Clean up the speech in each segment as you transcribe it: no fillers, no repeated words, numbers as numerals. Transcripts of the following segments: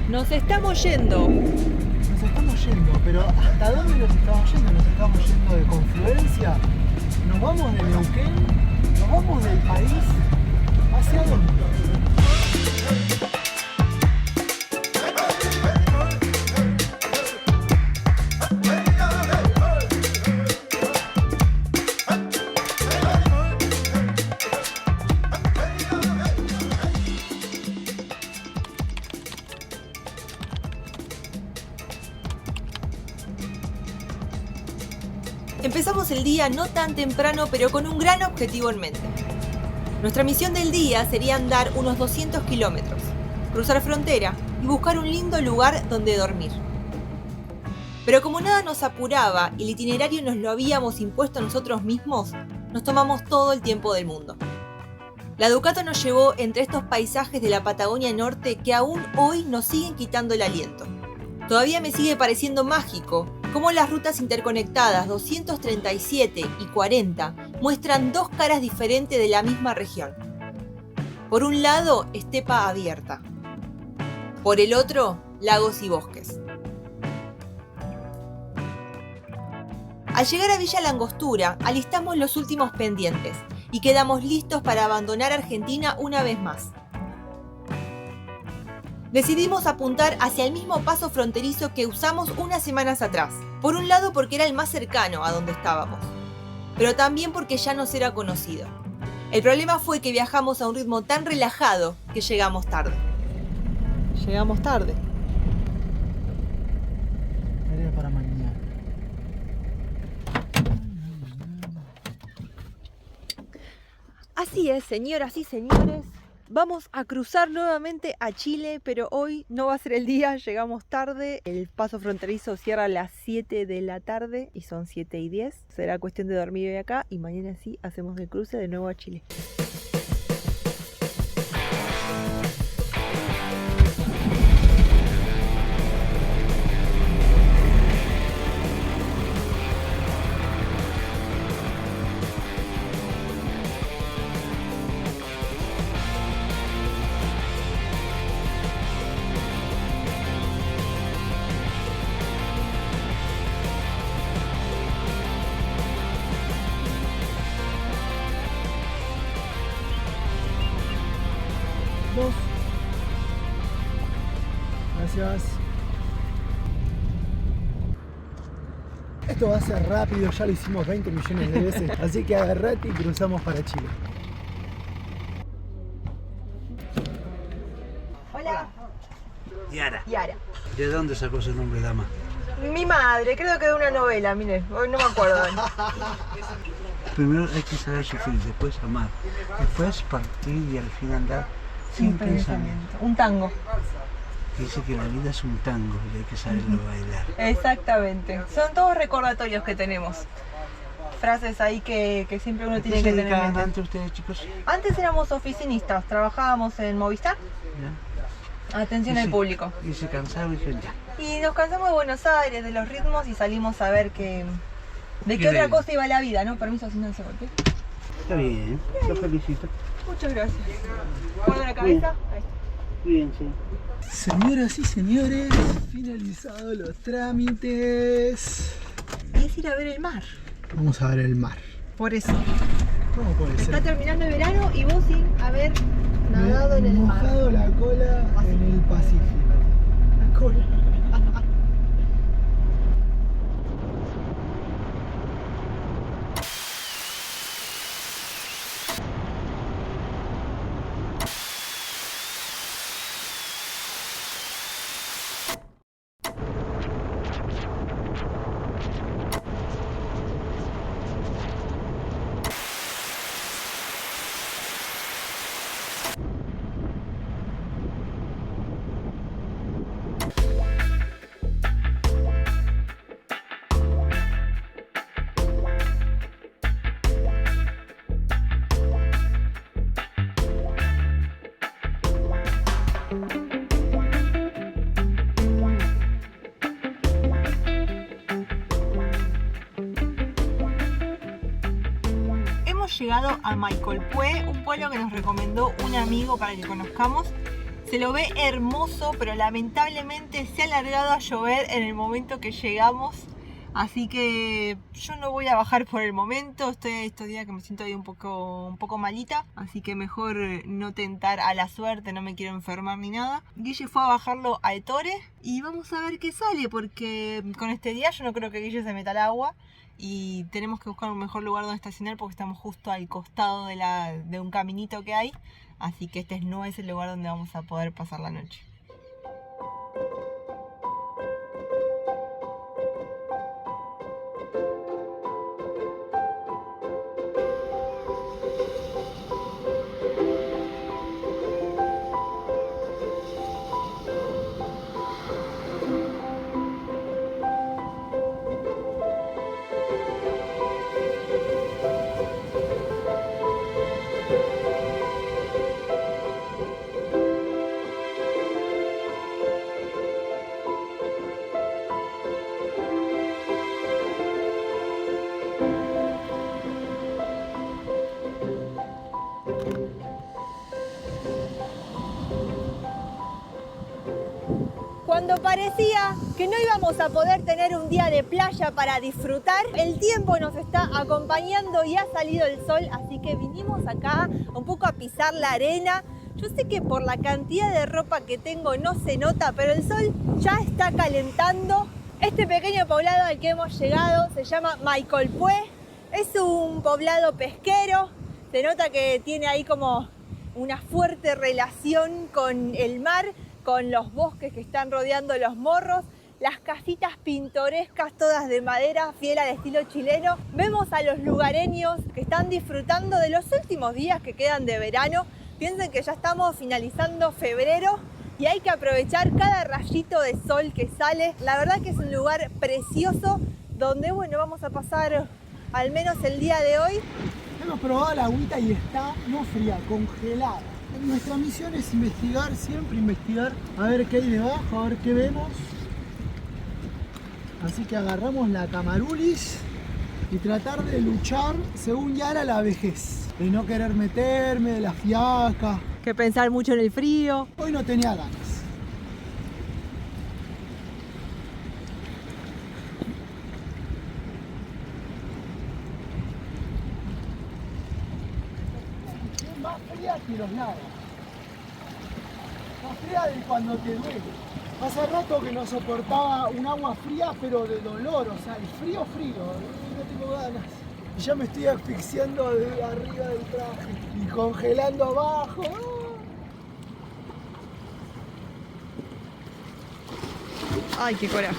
Nos estamos yendo. Nos estamos yendo, pero ¿hasta dónde nos estamos yendo? ¿Nos estamos yendo de Confluencia? ¿Nos vamos de Neuquén? ¿Nos vamos del país? ¿Hacia dónde? Empezamos el día no tan temprano, pero con un gran objetivo en mente. Nuestra misión del día sería andar unos 200 kilómetros, cruzar frontera y buscar un lindo lugar donde dormir. Pero como nada nos apuraba y el itinerario nos lo habíamos impuesto nosotros mismos, nos tomamos todo el tiempo del mundo. La Ducato nos llevó entre estos paisajes de la Patagonia Norte que aún hoy nos siguen quitando el aliento. Todavía me sigue pareciendo mágico cómo las rutas interconectadas 237 y 40 muestran dos caras diferentes de la misma región. Por un lado, estepa abierta. Por el otro, lagos y bosques. Al llegar a Villa La Angostura, alistamos los últimos pendientes y quedamos listos para abandonar Argentina una vez más. Decidimos apuntar hacia el mismo paso fronterizo que usamos unas semanas atrás. Por un lado porque era el más cercano a donde estábamos, pero también porque ya nos era conocido. El problema fue que viajamos a un ritmo tan relajado que llegamos tarde. Llegamos tarde. Era para mañana. Así es, señoras y señores. Vamos a cruzar nuevamente a Chile, pero hoy no va a ser el día, llegamos tarde. El paso fronterizo cierra a las 7 de la tarde y son 7:10. Será cuestión de dormir hoy acá y mañana sí hacemos el cruce de nuevo a Chile. Gracias. Esto va a ser rápido, ya lo hicimos 20 millones de veces, así que agarrate y cruzamos para Chile. Hola. Yara. Yara. ¿De dónde sacó ese nombre, dama? Mi madre, creo que de una novela, mire, hoy no me acuerdo. Primero hay que saber sufrir, después amar, después partir y al fin andar sin pensamiento. Un tango. Dice que la vida es un tango y hay que saberlo bailar. Exactamente. Son todos recordatorios que tenemos. Frases ahí que siempre uno tiene que tener en mente. Antes ustedes, chicos? Antes éramos oficinistas, trabajábamos en Movistar, ¿Ya? atención al público. Y se cansaron y dijeron ya. Y nos cansamos de Buenos Aires, de los ritmos y salimos a ver de qué Qué otra bien. cosa iba la vida, ¿no? Permiso, si no se golpea. Está bien, lo felicito. Muchas gracias. ¿Guarda la cabeza? Ahí está. Cuídense. Señoras y señores, finalizados los trámites. Y es ir a ver el mar. Vamos a ver el mar. Por eso. ¿Cómo puede Está ser? terminando el verano y vos sin haber nadado en el mar. Mojado la cola en el Pacífico. La cola. Hemos llegado a Maicolpué, un pueblo que nos recomendó un amigo para que conozcamos. Se lo ve hermoso, pero lamentablemente se ha alargado a llover en el momento que llegamos. Así que yo no voy a bajar por el momento. Estoy estos días que me siento ahí un poco malita. Así que mejor no tentar a la suerte, no me quiero enfermar ni nada. Guille fue a bajarlo a Ettore y vamos a ver qué sale, porque con este día yo no creo que Guille se meta al agua. Y tenemos que buscar un mejor lugar donde estacionar porque estamos justo al costado de un caminito que hay. Así que este no es el lugar donde vamos a poder pasar la noche. Cuando parecía que no íbamos a poder tener un día de playa para disfrutar, el tiempo nos está acompañando y ha salido el sol, así que vinimos acá un poco a pisar la arena. Yo sé que por la cantidad de ropa que tengo no se nota, pero el sol ya está calentando. Este pequeño poblado al que hemos llegado se llama Maicolpué. Es un poblado pesquero. Se nota que tiene ahí como una fuerte relación con el mar, con los bosques que están rodeando los morros, las casitas pintorescas todas de madera, fiel al estilo chileno. Vemos a los lugareños que están disfrutando de los últimos días que quedan de verano. Piensen que ya estamos finalizando febrero y hay que aprovechar cada rayito de sol que sale. La verdad que es un lugar precioso donde, bueno, vamos a pasar al menos el día de hoy. Hemos probado la agüita y está no fría, congelada. Nuestra misión es investigar, siempre investigar, a ver qué hay debajo, a ver qué vemos. Así que agarramos la camarulis y tratar de luchar, según Yara, la vejez. De no querer meterme, de la fiaca. Que pensar mucho en el frío. Hoy no tenía ganas. Más fría que los lagos. Más fría de cuando te duele. Hace rato que no soportaba un agua fría, pero de dolor, o sea, el frío, no tengo ganas. Y ya me estoy asfixiando de arriba del traje y congelando abajo. Ay, qué coraje.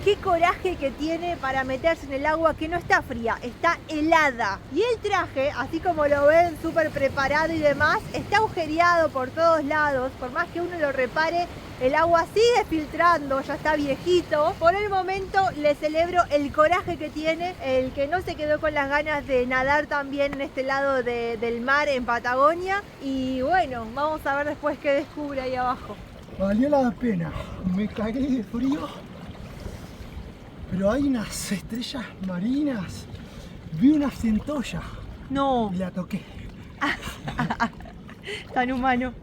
Qué coraje que tiene para meterse en el agua que no está fría, está helada. Y el traje, así como lo ven súper preparado y demás, está agujereado por todos lados. Por más que uno lo repare, el agua sigue filtrando, ya está viejito. Por el momento le celebro el coraje que tiene, el que no se quedó con las ganas de nadar también en este lado del mar en Patagonia. Y bueno, vamos a ver después qué descubre ahí abajo. Valió la pena. Me cagué de frío. Pero hay unas estrellas marinas. Vi una centolla No, y la toqué. tan humano.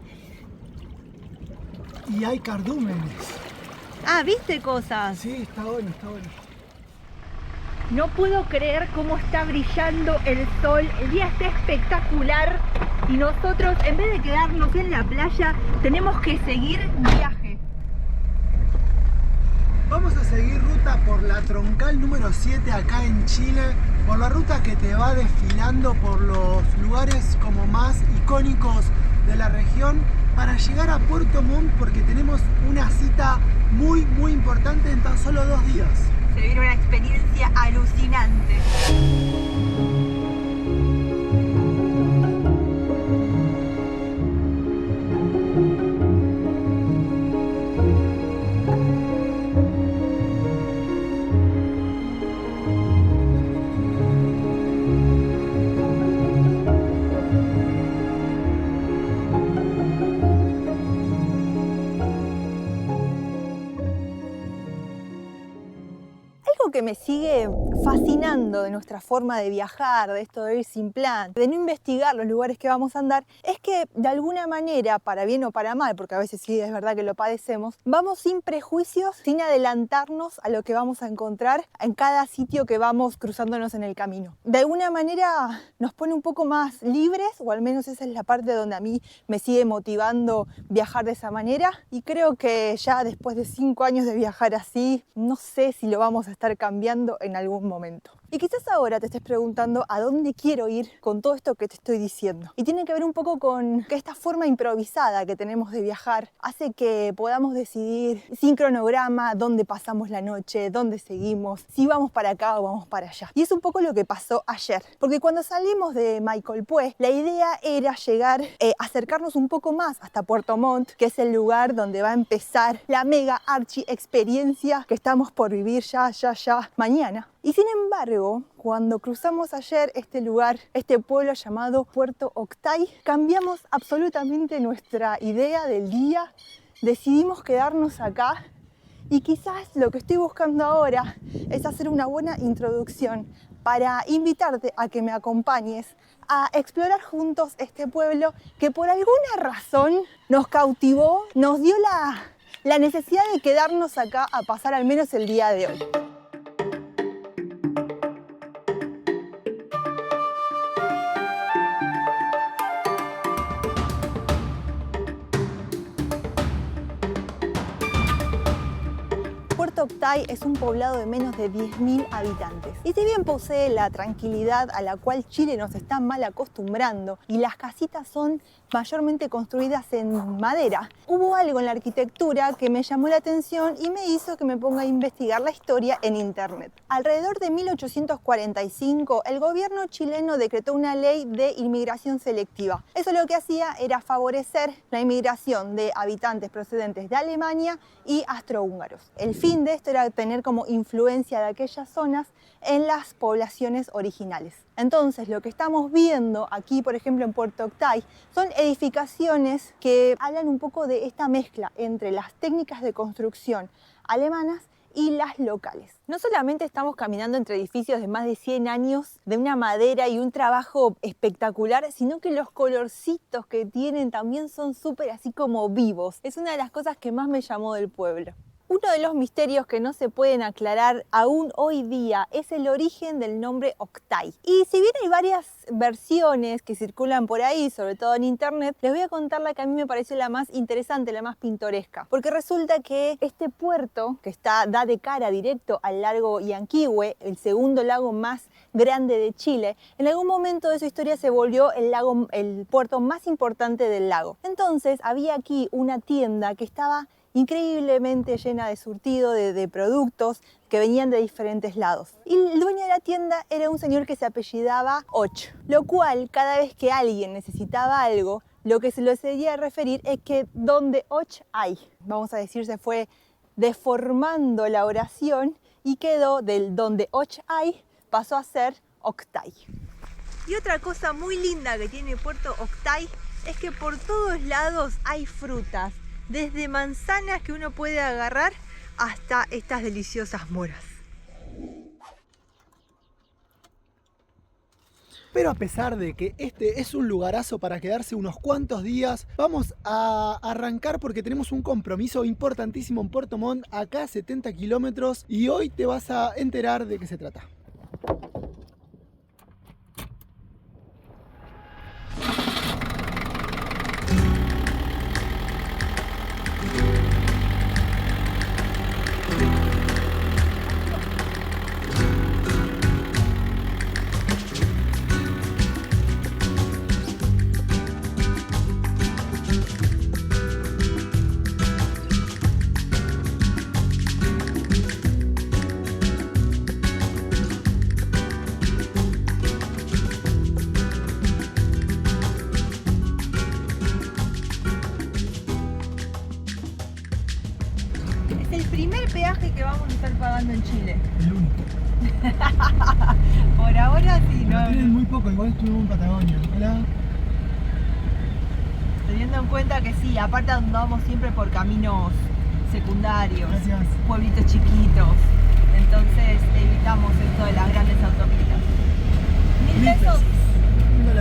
Y hay cardúmenes. Ah, ¿viste cosas? Sí, está bueno, está bueno. No puedo creer cómo está brillando el sol. El día está espectacular. Y nosotros, en vez de quedarnos en la playa, tenemos que seguir viaje. Vamos a seguir ruta por la troncal número 7 acá en Chile, por la ruta que te va desfilando por los lugares como más icónicos de la región para llegar a Puerto Montt, porque tenemos una cita muy importante en tan solo 2 días. Se viene una experiencia alucinante. Que me sigue fascinando de nuestra forma de viajar, de esto de ir sin plan, de no investigar los lugares que vamos a andar, es que de alguna manera, para bien o para mal, porque a veces sí es verdad que lo padecemos, vamos sin prejuicios, sin adelantarnos a lo que vamos a encontrar en cada sitio que vamos cruzándonos en el camino. De alguna manera nos pone un poco más libres, o al menos esa es la parte donde a mí me sigue motivando viajar de esa manera, y creo que ya después de 5 años de viajar así, no sé si lo vamos a estar cambiando en algún momento. Y quizás ahora te estés preguntando a dónde quiero ir con todo esto que te estoy diciendo. Y tiene que ver un poco con que esta forma improvisada que tenemos de viajar hace que podamos decidir sin cronograma dónde pasamos la noche, dónde seguimos, si vamos para acá o vamos para allá. Y es un poco lo que pasó ayer. Porque cuando salimos de Maicolpué, la idea era llegar, acercarnos un poco más hasta Puerto Montt, que es el lugar donde va a empezar la mega archi experiencia que estamos por vivir ya mañana. Y sin embargo, cuando cruzamos ayer este lugar, este pueblo llamado Puerto Octay, cambiamos absolutamente nuestra idea del día, decidimos quedarnos acá y quizás lo que estoy buscando ahora es hacer una buena introducción para invitarte a que me acompañes a explorar juntos este pueblo que por alguna razón nos cautivó, nos dio la necesidad de quedarnos acá a pasar al menos el día de hoy. Puerto Octay es un poblado de menos de 10.000 habitantes. Y si bien posee la tranquilidad a la cual Chile nos está mal acostumbrando y las casitas son mayormente construidas en madera, hubo algo en la arquitectura que me llamó la atención y me hizo que me ponga a investigar la historia en internet. Alrededor de 1845, el gobierno chileno decretó una ley de inmigración selectiva. Eso lo que hacía era favorecer la inmigración de habitantes procedentes de Alemania y austrohúngaros. El fin de esto era tener como influencia de aquellas zonas en las poblaciones originales. Entonces, lo que estamos viendo aquí, por ejemplo, en Puerto Octay, son edificaciones que hablan un poco de esta mezcla entre las técnicas de construcción alemanas y las locales. No solamente estamos caminando entre edificios de más de 100 años, de una madera y un trabajo espectacular, sino que los colorcitos que tienen también son súper así como vivos. Es una de las cosas que más me llamó del pueblo. Uno de los misterios que no se pueden aclarar aún hoy día es el origen del nombre Octay. Y si bien hay varias versiones que circulan por ahí, sobre todo en internet, les voy a contar la que a mí me pareció la más interesante, la más pintoresca. Porque resulta que este puerto, que da de cara directo al lago Yanquihue, el segundo lago más grande de Chile, en algún momento de su historia se volvió el puerto más importante del lago. Entonces había aquí una tienda que estaba increíblemente llena de surtido de productos que venían de diferentes lados. Y el dueño de la tienda era un señor que se apellidaba Och, lo cual cada vez que alguien necesitaba algo, lo que se lo seguía referir es que donde Och hay. Vamos a decir, se fue deformando la oración y quedó del donde Och hay, pasó a ser Octay. Y otra cosa muy linda que tiene Puerto Octay es que por todos lados hay frutas. desde manzanas que uno puede agarrar hasta estas deliciosas moras. Pero a pesar de que este es un lugarazo para quedarse unos cuantos días, vamos a arrancar porque tenemos un compromiso importantísimo en Puerto Montt, acá a 70 kilómetros, y hoy te vas a enterar de qué se trata. Es el primer peaje que vamos a estar pagando en Chile. El único. Por ahora sí, Pero ¿no? tienen muy poco, igual estuvimos en Patagonia. Hola. Teniendo en cuenta que sí, aparte andamos siempre por caminos secundarios, Gracias. pueblitos chiquitos, entonces evitamos esto de las grandes autopistas. 1.000 pesos. $1.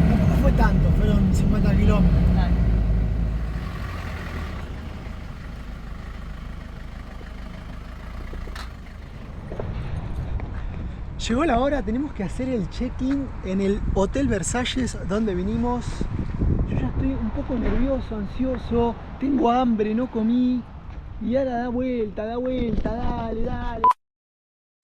Tampoco fue tanto, fueron 50 kilómetros. Dale. Llegó la hora, tenemos que hacer el check-in en el Hotel Versalles donde vinimos. Yo ya estoy un poco nervioso, ansioso, tengo hambre, no comí. Y ahora da vuelta, dale.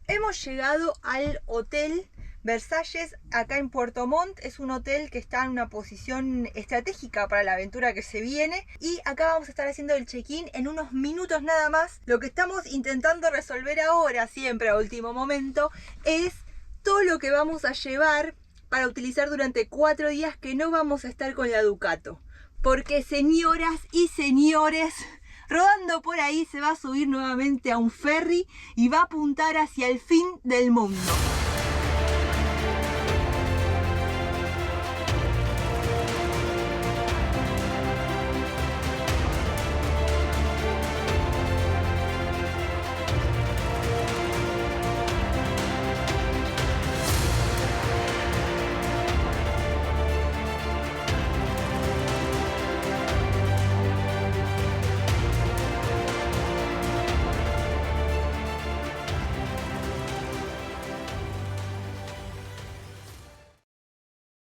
Hemos llegado al Hotel Versalles acá en Puerto Montt. Es un hotel que está en una posición estratégica para la aventura que se viene, y acá vamos a estar haciendo el check-in en unos minutos nada más. Lo que estamos intentando resolver ahora, siempre a último momento, es todo lo que vamos a llevar para utilizar durante 4 días que no vamos a estar con la Ducato, porque señoras y señores, rodando por ahí se va a subir nuevamente a un ferry y va a apuntar hacia el fin del mundo.